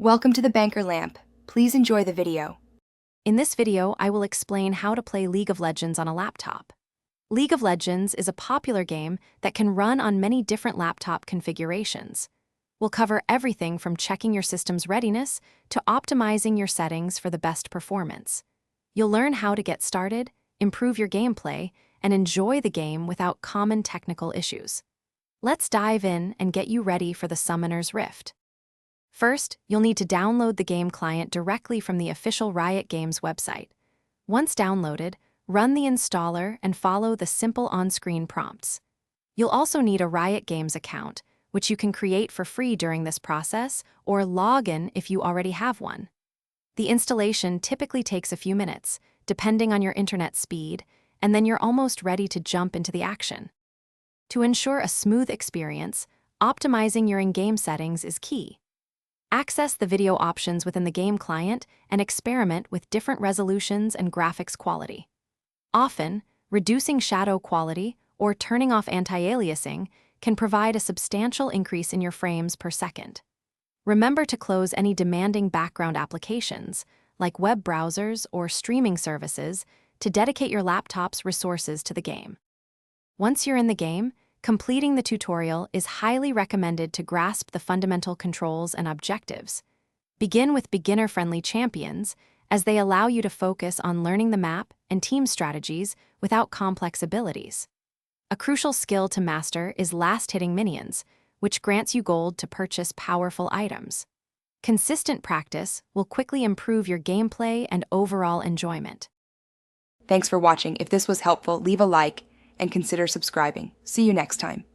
Welcome to the Banker Lamp. Please enjoy the video. In this video, I will explain how to play League of Legends on a laptop. League of Legends is a popular game that can run on many different laptop configurations. We'll cover everything from checking your system's readiness to optimizing your settings for the best performance. You'll learn how to get started, improve your gameplay, and enjoy the game without common technical issues. Let's dive in and get you ready for the Summoner's Rift. First, you'll need to download the game client directly from the official Riot Games website. Once downloaded, run the installer and follow the simple on-screen prompts. You'll also need a Riot Games account, which you can create for free during this process or log in if you already have one. The installation typically takes a few minutes, depending on your internet speed, and then you're almost ready to jump into the action. To ensure a smooth experience, optimizing your in-game settings is key. Access the video options within the game client and experiment with different resolutions and graphics quality. Often, reducing shadow quality or turning off anti-aliasing can provide a substantial increase in your frames per second. Remember to close any demanding background applications, like web browsers or streaming services, to dedicate your laptop's resources to the game. Once you're in the game, completing the tutorial is highly recommended to grasp the fundamental controls and objectives. Begin with beginner-friendly champions, as they allow you to focus on learning the map and team strategies without complex abilities. A crucial skill to master is last-hitting minions, which grants you gold to purchase powerful items. Consistent practice will quickly improve your gameplay and overall enjoyment. Thanks for watching. If this was helpful, leave a like and consider subscribing. See you next time.